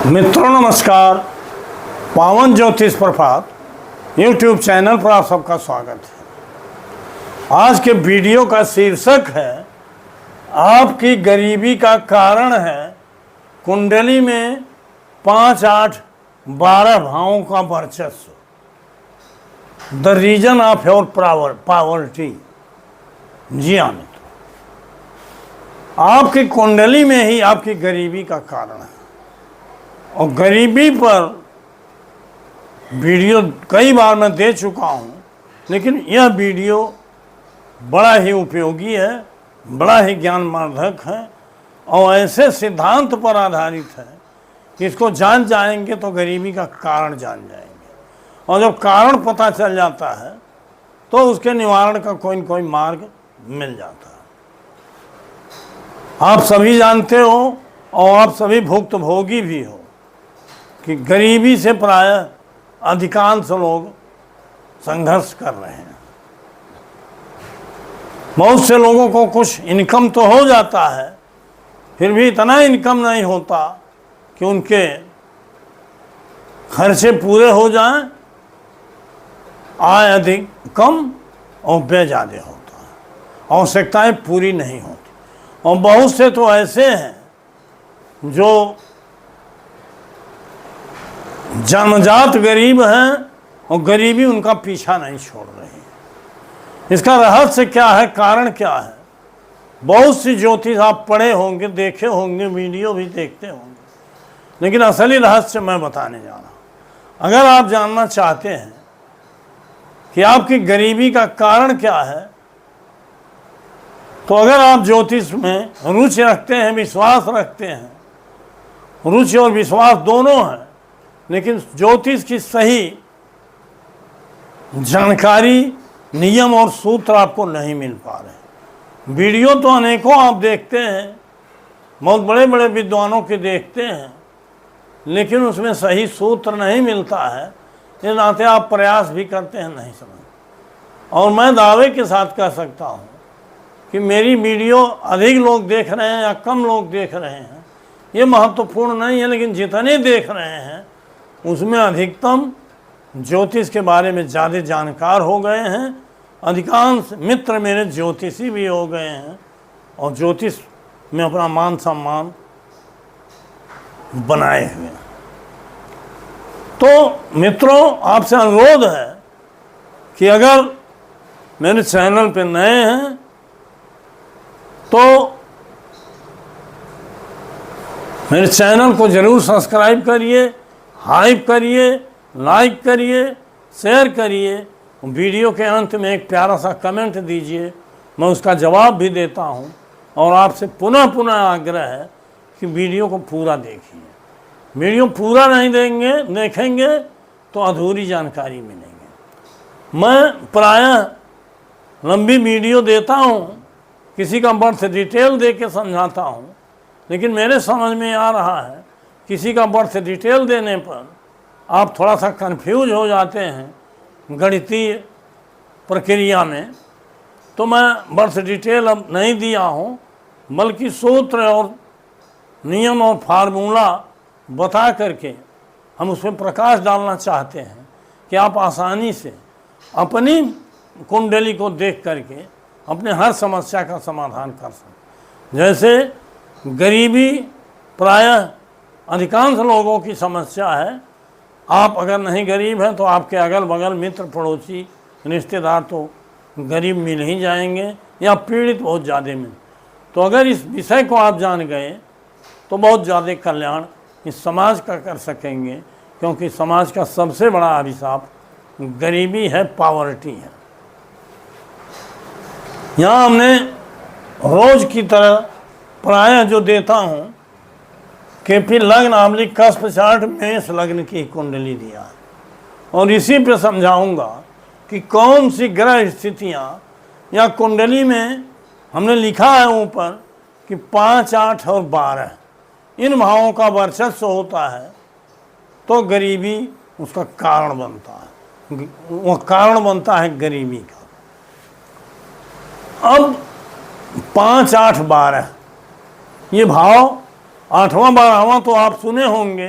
मित्रों नमस्कार। पावन ज्योतिष प्रभात YouTube चैनल पर आप सबका स्वागत है। आज के वीडियो का शीर्षक है आपकी गरीबी का कारण है कुंडली में 5, 8, 12 भावों का वर्चस्व, the reason of your poverty. जी हाँ मित्रों, आपकी कुंडली में ही आपकी गरीबी का कारण है। और गरीबी पर वीडियो कई बार मैं दे चुका हूँ, लेकिन यह वीडियो बड़ा ही उपयोगी है, बड़ा ही ज्ञानवर्धक है और ऐसे सिद्धांत पर आधारित है कि इसको जान जाएंगे तो गरीबी का कारण जान जाएंगे। और जब कारण पता चल जाता है तो उसके निवारण का कोई न कोई मार्ग मिल जाता है। आप सभी जानते हो और आप सभी भुक्तभोगी भी हो कि गरीबी से प्रायः अधिकांश लोग संघर्ष कर रहे हैं। बहुत से लोगों को कुछ इनकम तो हो जाता है, फिर भी इतना इनकम नहीं होता कि उनके खर्चे पूरे हो जाएं। आय अधिक कम और व्यय ज़्यादा होता है, आवश्यकताएं पूरी नहीं होती। और बहुत से तो ऐसे हैं जो जन्मजात गरीब हैं और गरीबी उनका पीछा नहीं छोड़ रही। इसका रहस्य क्या है, कारण क्या है? बहुत सी ज्योतिष आप पढ़े होंगे, देखे होंगे, वीडियो भी देखते होंगे, लेकिन असली रहस्य मैं बताने जा रहा हूँ। अगर आप जानना चाहते हैं कि आपकी गरीबी का कारण क्या है, तो अगर आप ज्योतिष में रुचि रखते हैं, विश्वास रखते हैं, रुचि और विश्वास दोनों हैं, लेकिन ज्योतिष की सही जानकारी, नियम और सूत्र आपको नहीं मिल पा रहे। वीडियो तो अनेकों आप देखते हैं, बहुत बड़े बड़े विद्वानों के देखते हैं, लेकिन उसमें सही सूत्र नहीं मिलता है। इस नाते आप प्रयास भी करते हैं, नहीं समझ। और मैं दावे के साथ कह सकता हूँ कि मेरी वीडियो अधिक लोग देख रहे हैं या कम लोग देख रहे हैं, ये महत्वपूर्ण नहीं है, लेकिन जितने देख रहे हैं उसमें अधिकतम ज्योतिष के बारे में ज़्यादा जानकार हो गए हैं। अधिकांश मित्र मेरे ज्योतिषी भी हो गए हैं और ज्योतिष में अपना मान सम्मान बनाए हुए हैं। तो मित्रों, आपसे अनुरोध है कि अगर मेरे चैनल पे नए हैं तो मेरे चैनल को ज़रूर सब्सक्राइब करिए, हाइप करिए, लाइक करिए, शेयर करिए। वीडियो के अंत में एक प्यारा सा कमेंट दीजिए, मैं उसका जवाब भी देता हूँ। और आपसे पुनः पुनः आग्रह है कि वीडियो को पूरा देखिए। वीडियो पूरा नहीं देखेंगे तो अधूरी जानकारी मिलेगी। मैं प्रायः लंबी वीडियो देता हूँ, किसी का बर्थ डिटेल दे के समझाता हूँ, लेकिन मेरे समझ में आ रहा है किसी का बर्थ डिटेल देने पर आप थोड़ा सा कंफ्यूज हो जाते हैं गणितीय प्रक्रिया में। तो मैं बर्थ डिटेल अब नहीं दिया हूँ, बल्कि सूत्र और नियम और फार्मूला बता करके हम उसमें प्रकाश डालना चाहते हैं कि आप आसानी से अपनी कुंडली को देख करके अपने हर समस्या का समाधान कर सकें। जैसे गरीबी प्रायः अधिकांश लोगों की समस्या है। आप अगर नहीं गरीब हैं तो आपके अगल बगल मित्र, पड़ोसी, रिश्तेदार तो गरीब मिल ही जाएंगे या पीड़ित बहुत ज़्यादा मिल। तो अगर इस विषय को आप जान गए तो बहुत ज़्यादा कल्याण इस समाज का कर सकेंगे, क्योंकि समाज का सबसे बड़ा अभिशाप गरीबी है, पावर्टी है। यहाँ हमने रोज़ की तरह प्रायः जो देता हूँ कि फिर लग्न आमलिक कस्प चार्ट मेष लग्न की कुंडली दिया है, और इसी पे समझाऊंगा कि कौन सी ग्रह स्थितियाँ या कुंडली में हमने लिखा है ऊपर कि 5, 8 और 12 इन भावों का वर्चस्व होता है तो गरीबी उसका कारण बनता है। वह कारण बनता है गरीबी का। अब 5, 8, 12 ये भाव 8वां 12वां तो आप सुने होंगे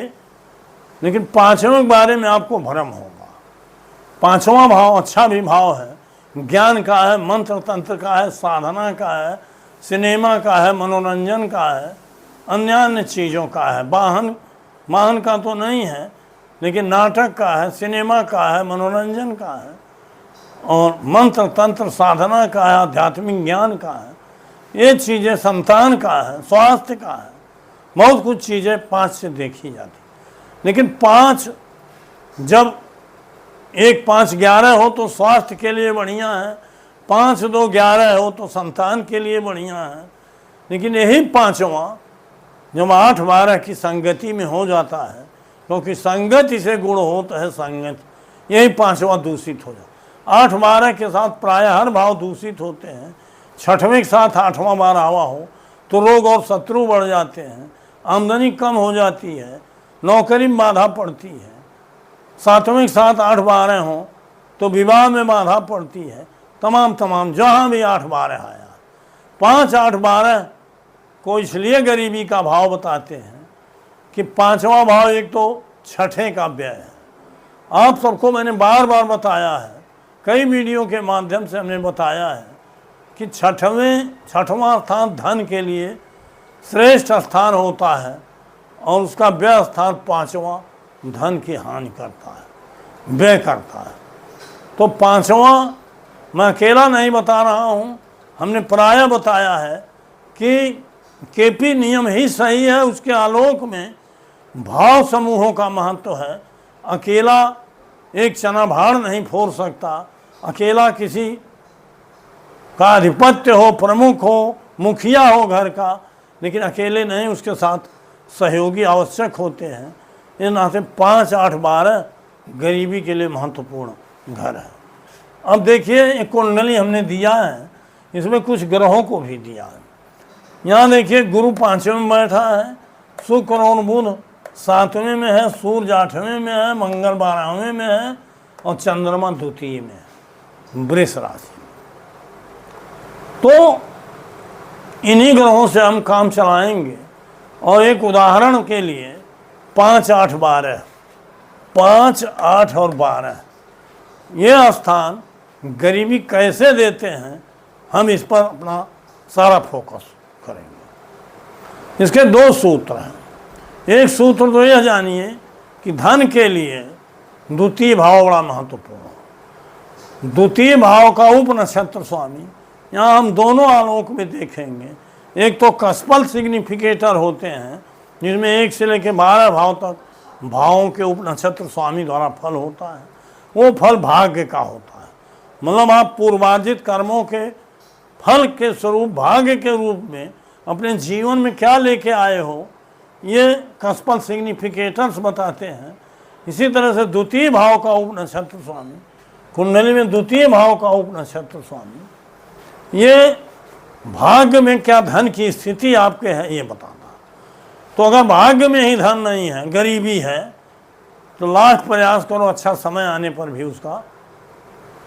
लेकिन पांचवें के बारे में आपको भ्रम होगा। पांचवा भाव अच्छा भी भाव है, ज्ञान का है, मंत्र तंत्र का है, साधना का है, सिनेमा का है, मनोरंजन का है, अन्य अन्य चीज़ों का है। वाहन का तो नहीं है, लेकिन नाटक का है, सिनेमा का है, मनोरंजन का है, और मंत्र तंत्र साधना का है, आध्यात्मिक ज्ञान का है, ये चीज़ें संतान का है, स्वास्थ्य का है, बहुत कुछ चीज़ें 5 से देखी जाती। लेकिन 5 जब 1 5 11 हो तो स्वास्थ्य के लिए बढ़िया है, 5 2 11 हो तो संतान के लिए बढ़िया है। लेकिन यही पांचवा जब 8 12 की संगति में हो जाता है, क्योंकि संगति से गुण होता है संगत, यही पांचवा दूषित हो जाता है। 8 12 के साथ प्रायः हर भाव दूषित होते हैं। 6वें के साथ 8वां बार आवा हो तो रोग और शत्रु बढ़ जाते हैं, आमदनी कम हो जाती है, नौकरी में बाधा पड़ती है। 7वें के साथ 8 12 हो तो विवाह में बाधा पड़ती है। तमाम जहाँ भी 8 12 आया। 5 8 12 को इसलिए गरीबी का भाव बताते हैं कि 5वां भाव एक तो 6ठे का व्यय है। आप सबको मैंने बार बार बताया है, कई वीडियो के माध्यम से हमने बताया है कि 6वां स्थान धन के लिए श्रेष्ठ स्थान होता है और उसका व्यय स्थान 5वां धन की हानि करता है, व्यय करता है। तो 5वां मैं अकेला नहीं बता रहा हूँ, हमने प्रायः बताया है कि केपी नियम ही सही है, उसके आलोक में भाव समूहों का महत्व है। अकेला एक चना भाड़ नहीं फोड़ सकता, अकेला किसी का आधिपत्य हो, प्रमुख हो, मुखिया हो घर का, लेकिन अकेले नहीं, उसके साथ सहयोगी आवश्यक होते हैं। इस नाते 5 8 12 गरीबी के लिए महत्वपूर्ण घर है। अब देखिए एक कुंडली हमने दिया है, इसमें कुछ ग्रहों को भी दिया है। यहाँ देखिए गुरु 5वें में बैठा है, शुक्र और बुध 7वें में है, सूर्य 8वें में है, मंगल 12वें में है और चंद्रमा द्वितीय में है, वृष राशि। तो इन्हीं ग्रहों से हम काम चलाएंगे। और एक उदाहरण के लिए 5 8 12 5 8 और 12 ये स्थान गरीबी कैसे देते हैं, हम इस पर अपना सारा फोकस करेंगे। इसके 2 सूत्र हैं। एक सूत्र तो यह जानिए कि धन के लिए द्वितीय भाव बड़ा महत्वपूर्ण है। द्वितीय भाव का उप नक्षत्र स्वामी यहाँ हम दोनों आलोक में देखेंगे। एक तो कस्पल सिग्निफिकेटर होते हैं, जिसमें 1 से लेकर 12 भाव तक भावों के उप नक्षत्र स्वामी द्वारा फल होता है। वो फल भाग्य का होता है, मतलब आप पूर्वार्जित कर्मों के फल के स्वरूप, भाग्य के रूप में अपने जीवन में क्या लेके आए हो, ये कस्पल सिग्निफिकेटर्स बताते हैं। इसी तरह से द्वितीय भाव का उप नक्षत्र स्वामी, कुंडली में द्वितीय भाव का उप नक्षत्र स्वामी, ये भाग्य में क्या धन की स्थिति आपके है ये बताता। तो अगर भाग्य में ही धन नहीं है, गरीबी है, तो लाख प्रयास करो, अच्छा समय आने पर भी उसका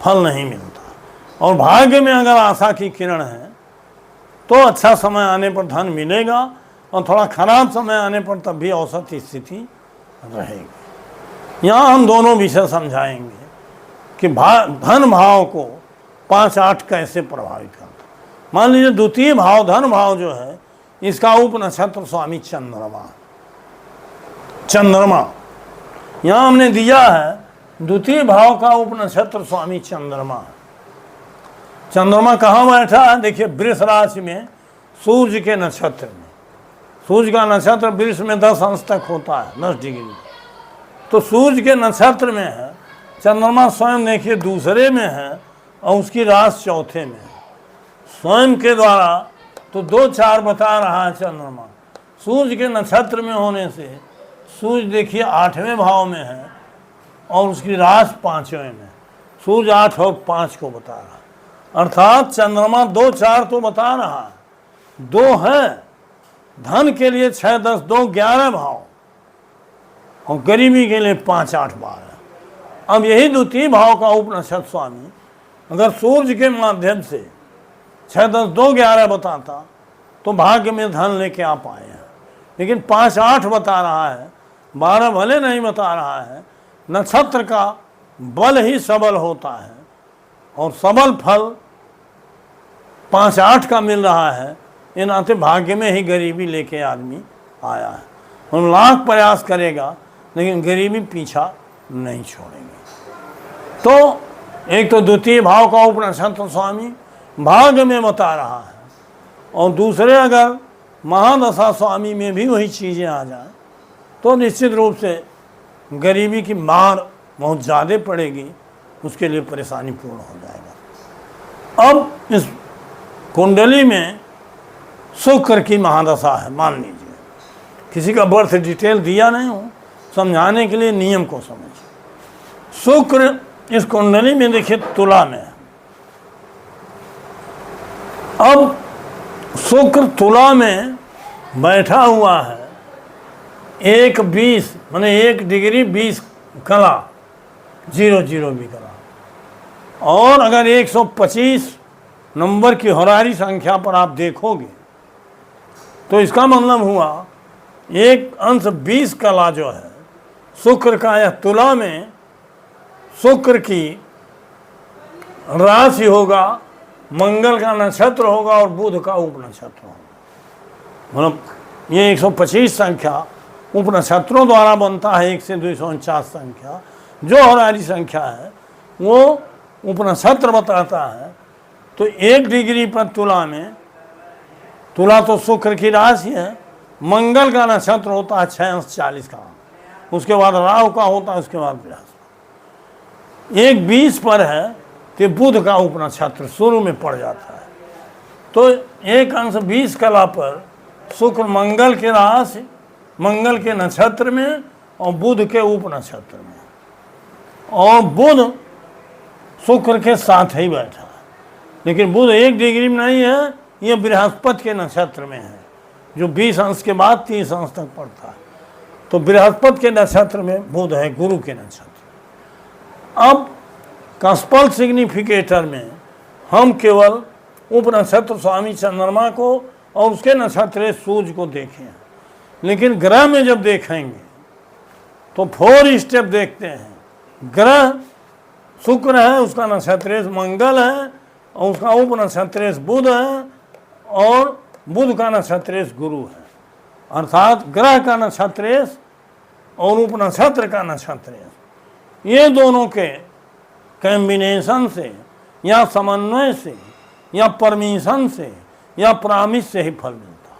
फल नहीं मिलता। और भाग्य में अगर आशा की किरण है तो अच्छा समय आने पर धन मिलेगा, और थोड़ा खराब समय आने पर तब भी औसत स्थिति रहेगी। यहाँ हम दोनों विषय समझाएंगे कि धन भाव को 5 8 कैसे प्रभावित करता। मान लीजिए द्वितीय भाव धन भाव जो है, इसका उप नक्षत्र स्वामी चंद्रमा यहाँ हमने दिया है। द्वितीय भाव का उप नक्षत्र स्वामी चंद्रमा कहाँ बैठा है? देखिए वृष राशि में, सूर्य के नक्षत्र में। सूर्य का नक्षत्र वृष में 10 अंश तक होता है, 10 डिग्री। तो सूर्य के नक्षत्र में है, चंद्रमा स्वयं देखिए दूसरे में है और उसकी राशि चौथे में है। स्वयं के द्वारा तो 2 4 बता रहा है चंद्रमा। सूर्य के नक्षत्र में होने से सूर्य देखिए 8वें भाव में है और उसकी राशि 5वें में। सूर्य 8 और 5 को बता रहा है, अर्थात चंद्रमा 2 4 तो बता रहा है, 2 है धन के लिए 6 10 2 11 भाव, और गरीबी के लिए 5 8 12। अब यही द्वितीय भाव का उप नक्षत्र स्वामी अगर सूर्य के माध्यम से 6 10 2 11 बताता तो भाग्य में धन लेके आप आए हैं। लेकिन 5 8 बता रहा है 12 भले नहीं बता रहा है, नक्षत्र का बल ही सबल होता है और सबल फल 5-8 का मिल रहा है। इन नाते भाग्य में ही गरीबी लेके आदमी आया है। हम लाख प्रयास करेगा लेकिन गरीबी पीछा नहीं छोड़ेंगे। तो एक तो द्वितीय भाव का उपनक्षत्र स्वामी भाग्य में बता रहा है, और दूसरे अगर महादशा स्वामी में भी वही चीज़ें आ जाए तो निश्चित रूप से गरीबी की मार बहुत ज़्यादा पड़ेगी, उसके लिए परेशानी पूर्ण हो जाएगा। अब इस कुंडली में शुक्र की महादशा है, मान लीजिए, किसी का बर्थ डिटेल दिया नहीं हो, समझाने के लिए नियम को समझिए। शुक्र इस कुंडली में देखिए तुला में है। अब शुक्र तुला में बैठा हुआ है 1:20 माने 1 डिग्री 20 कला 00 भी कला, और अगर 125 नंबर की होरारी संख्या पर आप देखोगे तो इसका मतलब हुआ 1 कला जो है शुक्र का, यह तुला में शुक्र की राशि होगा, मंगल का नक्षत्र होगा और बुध का उपनक्षत्र होगा। मतलब ये 125 संख्या उपनक्षत्रों द्वारा बनता है। 1 से 249 संख्या जो होरारी संख्या है वो उपनक्षत्र बताता है। तो 1 डिग्री पर तुला में, तुला तो शुक्र की राशि है, मंगल का नक्षत्र होता है 6 अंश 40 का, उसके बाद राहु का होता है, उसके बाद बृहस्पति। 1:20 पर है तो बुध का उपनक्षत्र शुरू में पड़ जाता है। तो 1:20 कला पर शुक्र मंगल के राशि, मंगल के नक्षत्र में और बुध के उपनक्षत्र में, और बुध शुक्र के साथ ही बैठा है। लेकिन बुध 1 डिग्री में नहीं है, ये बृहस्पति के नक्षत्र में है जो 20 अंश के बाद 30 अंश तक पड़ता है। तो बृहस्पति के नक्षत्र में बुध है, गुरु के नक्षत्र। अब कस्पल सिग्निफिकेटर में हम केवल उपनक्षत्र स्वामी चंद्रमा को और उसके नक्षत्र सूर्य को देखें, लेकिन ग्रह में जब देखेंगे तो 4 स्टेप देखते हैं। ग्रह शुक्र है, उसका नक्षत्र मंगल है और उसका उपनक्षत्र बुध है, और बुध का नक्षत्र गुरु है। अर्थात ग्रह का नक्षत्र और उपनक्षत्र का नक्षत्र, ये दोनों के कॉम्बिनेशन से या समन्वय से या परमिशन से या प्रामिस से ही फल मिलता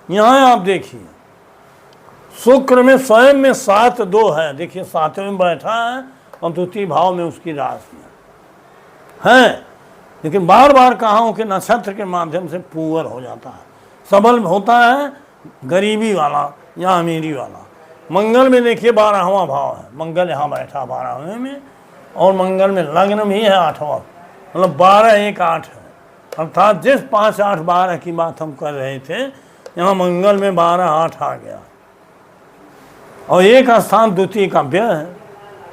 है। यहाँ आप देखिए शुक्र में स्वयं में 7-2 है, देखिए 7वें में बैठा है और द्वितीय भाव में उसकी राशि है। लेकिन बार बार कहा हूँ कि नक्षत्र के माध्यम से पुअर हो जाता है, सबल होता है, गरीबी वाला या अमीरी वाला। मंगल में देखिए 12वां भाव है, मंगल यहाँ बैठा 12वें में, और मंगल में लग्न भी है 8वां, मतलब 12-1-8 है। अर्थात जिस 5-8-12 की बात हम कर रहे थे, यहाँ मंगल में 12-8 आ गया, और एक स्थान द्वितीय का व्यय है।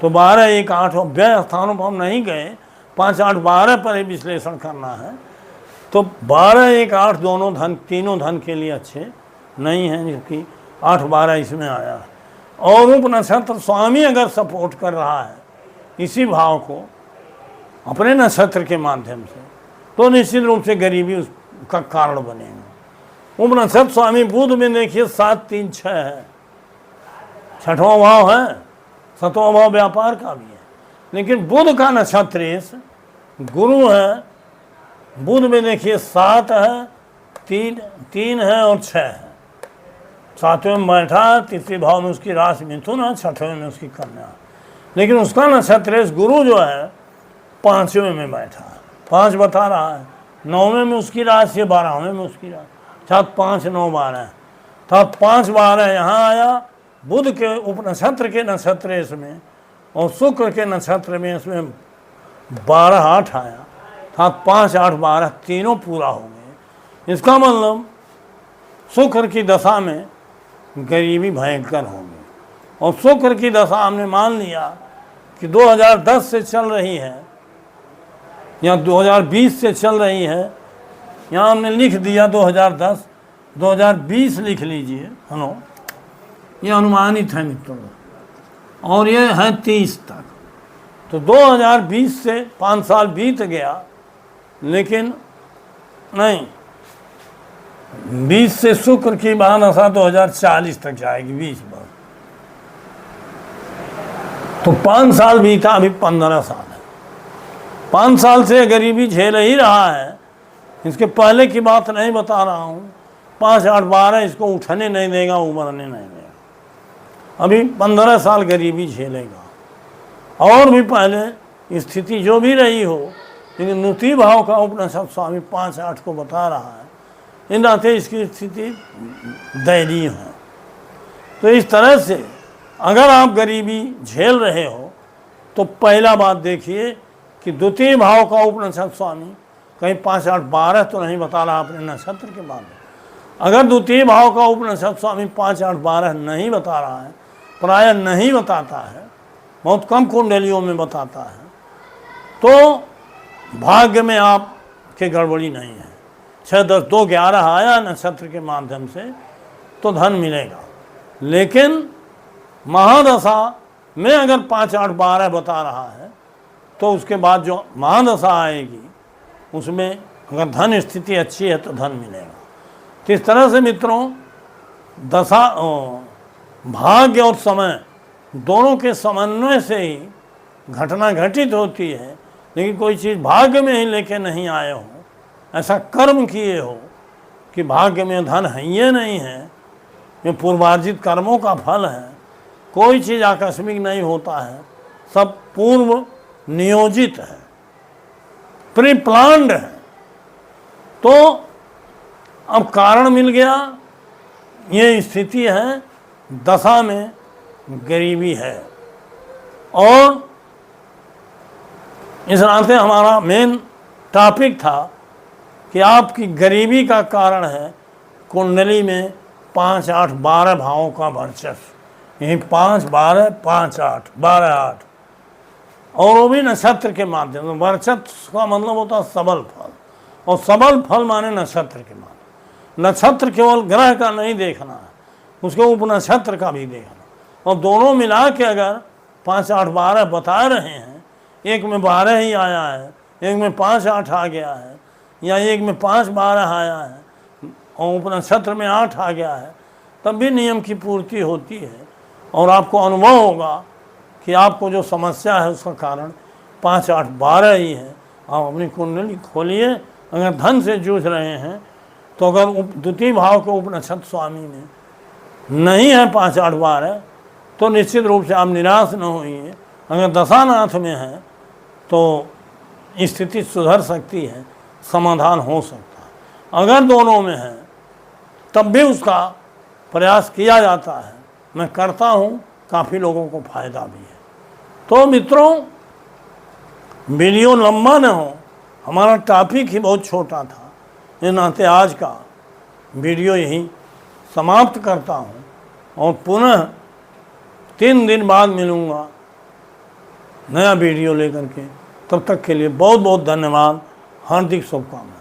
तो 12-1-8 और व्यय स्थानों पर हम नहीं गए, 5-8-12 पर ही विश्लेषण करना है। तो 12-1-8 दोनों धन, तीनों धन के लिए अच्छे नहीं हैं, क्योंकि 8-12 इसमें आया है। और उपनक्षत्र स्वामी अगर सपोर्ट कर रहा है इसी भाव को अपने नक्षत्र के माध्यम से, तो निश्चित रूप से गरीबी उसका कारण बनेगा। उपनक्षत्र स्वामी बुध में देखिए 7-3-6 है, 6वां भाव है, 7वां भाव व्यापार का भी है। लेकिन बुध का नक्षत्र गुरु है, बुध में देखिए 7 है, 3 है और 6 है। 7वें में बैठा है, तीसरे भाव में उसकी राशि मिथुन है, 6वें में उसकी कन्या। लेकिन उसका नक्षत्र गुरु जो है 5वें में बैठा है, 5 बता रहा है, 9वें में उसकी राशि है, 12वें में उसकी राशि, अर्थात 5-9-12 है। अर्थात 5-12 यहाँ आया, बुध के उपनक्षत्र के नक्षत्र इसमें और शुक्र के नक्षत्र में इसमें 12-8 आया, अर्थात 5-8-12 तीनों पूरा हो गए। इसका मतलब शुक्र की दशा में गरीबी भयंकर होगी। और शुक्र की दशा हमने मान लिया कि 2010 से चल रही है या 2020 से चल रही है, यहाँ हमने लिख दिया 2010, 2020 लिख लीजिए, हेलो, ये अनुमानित है मित्रों, और ये है 30 तक। तो 2020 से 5 साल बीत गया, लेकिन नहीं, 20 से शुक्र की महादशा 2040 तक जाएगी, 20 बार। तो 5 साल बीता, अभी 15 साल है। 5 साल से गरीबी झेल ही रहा है। इसके पहले की बात नहीं बता रहा हूँ। 5, 8, 12 इसको उठने नहीं देगा, उबरने नहीं देगा। अभी 15 साल गरीबी झेलेगा। और भी पहले स्थिति जो भी रही हो, लेकिन नुति भाव का उपनिषद स्वामी 5, 8 को बता रहा है। इन नाते इसकी स्थिति दयनीय है। तो इस तरह से अगर आप गरीबी झेल रहे हो, तो पहला बात देखिए कि द्वितीय भाव का उपनिषद स्वामी कहीं 5, 8, 12 तो नहीं बता रहा अपने नक्षत्र के बारे में। अगर द्वितीय भाव का उपनिषद स्वामी 5, 8, 12 नहीं बता रहा है, प्रायः नहीं बताता है, बहुत कम कुंडलियों में बताता है, तो भाग्य में आपके गड़बड़ी नहीं है। 6, 10, 2, 11 आया नक्षत्र के माध्यम से तो धन मिलेगा। लेकिन महादशा में अगर 5, 8, 12 बता रहा है, तो उसके बाद जो महादशा आएगी उसमें अगर धन स्थिति अच्छी है तो धन मिलेगा। तो इस तरह से मित्रों, दशा, भाग्य और समय दोनों के समन्वय से ही घटना घटित होती है। लेकिन कोई चीज़ भाग्य में ही लेके नहीं आए हो, ऐसा कर्म किए हो कि भाग्य में धन है ये नहीं है, ये पूर्वार्जित कर्मों का फल है। कोई चीज़ आकस्मिक नहीं होता है, सब पूर्व नियोजित है, प्री प्लान्ड है। तो अब कारण मिल गया, ये स्थिति है, दशा में गरीबी है। और इस नाते हमारा मेन टॉपिक था कि आपकी गरीबी का कारण है कुंडली में 5, 8, 12 भावों का वर्चस्व। यही 5, 12, 5, 8, 12, 8, और वो भी नक्षत्र के माध्यम से। वर्चस्व का मतलब होता है सबल फल, और सबल फल माने नक्षत्र के माध्यम। नक्षत्र केवल ग्रह का नहीं देखना है, उसके उपनक्षत्र का भी देखना। और दोनों मिला के अगर 5, 8, 12 बता रहे हैं, एक में 12 ही आया है, एक में 5, 8 आ गया है, या एक में 5, 12 आया है और उपनक्षत्र में 8 आ गया है, तब भी नियम की पूर्ति होती है। और आपको अनुभव होगा कि आपको जो समस्या है उसका कारण 5, 8, 12 ही है। आप अपनी कुंडली खोलिए। अगर धन से जूझ रहे हैं, तो अगर द्वितीय भाव के उपनक्षत्र स्वामी में नहीं है 5, 8, 12, तो निश्चित रूप से आप निराश न होइए। अगर दशानाथ में है तो स्थिति सुधर सकती है, समाधान हो सकता है। अगर दोनों में है तब भी उसका प्रयास किया जाता है। मैं करता हूँ, काफ़ी लोगों को फ़ायदा भी है। तो मित्रों, वीडियो लंबा न हो, हमारा टॉपिक ही बहुत छोटा था, इस नाते आज का वीडियो यही समाप्त करता हूँ। और पुनः 3 दिन बाद मिलूँगा नया वीडियो लेकर के। तब तक के लिए बहुत बहुत धन्यवाद, हार्दिक शुभकामनाएं।